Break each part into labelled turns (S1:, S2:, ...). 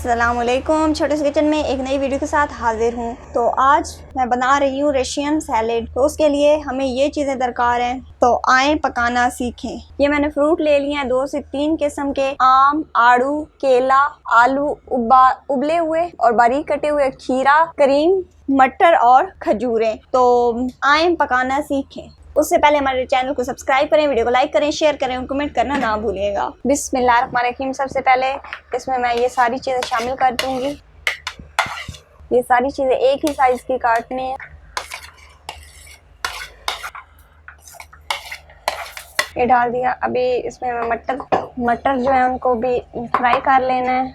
S1: अस्सलामुअलैकुम। छोटे से किचन में एक नई वीडियो के साथ हाजिर हूँ। तो आज मैं बना रही हूँ रशियन सैलेड। तो उसके लिए हमें ये चीज़ें दरकार हैं, तो आए पकाना सीखें। ये मैंने फ्रूट ले लिए हैं 2 से 3 किस्म के, आम, आड़ू, केला, आलू उबले हुए और बारीक कटे हुए, खीरा, करीम, मटर और खजूरें। तो आए पकाना सीखें। उससे पहले हमारे चैनल को सब्सक्राइब करें, वीडियो को लाइक करें, शेयर करें और कमेंट करना ना भूलिएगा। बिस्मिल्लाहिर्रहमानिर्रहीम। सबसे पहले इसमें मैं ये सारी चीज़ें शामिल कर दूंगी। ये सारी चीज़ें एक ही साइज़ की काटनी है। ये डाल दिया। अभी इसमें मैं मटर जो है उनको भी फ्राई कर लेना है।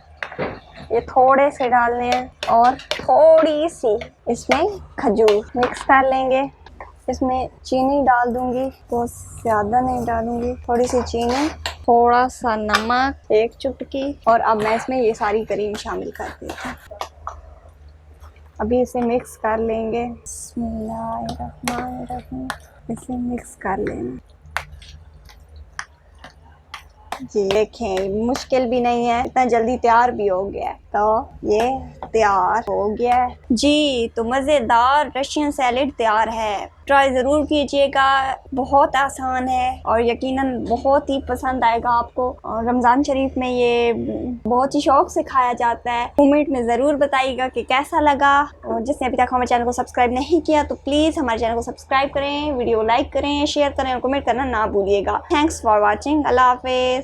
S1: ये थोड़े से डालने हैं और थोड़ी सी इसमें खजूर मिक्स कर लेंगे। इसमें चीनी डाल दूंगी, बहुत ज़्यादा नहीं डालूंगी, थोड़ी सी चीनी, थोड़ा सा नमक, 1 चुटकी। और अब मैं इसमें ये सारी करीम शामिल कर देती हूँ। अभी इसे मिक्स कर लेंगे। बिस्मिल्लाहिर्रहमानिर्रहीम। इसे मिक्स कर लेंगे। जी देखें, मुश्किल भी नहीं है, इतना जल्दी तैयार भी हो गया है। तो ये तैयार हो गया है जी। तो मज़ेदार रशियन सैलेड तैयार है। ट्राई ज़रूर कीजिएगा, बहुत आसान है और यकीनन बहुत ही पसंद आएगा आपको। और रमज़ान शरीफ में ये बहुत ही शौक़ से खाया जाता है। कमेंट में ज़रूर बताइएगा कि कैसा लगा। और जिसने अभी तक हमारे चैनल को सब्सक्राइब नहीं किया तो प्लीज़ हमारे चैनल को सब्सक्राइब करें, वीडियो लाइक करें, शेयर करें और कमेंट करना ना भूलिएगा। Thanks for watching. अल्लाह हाफ़िज़।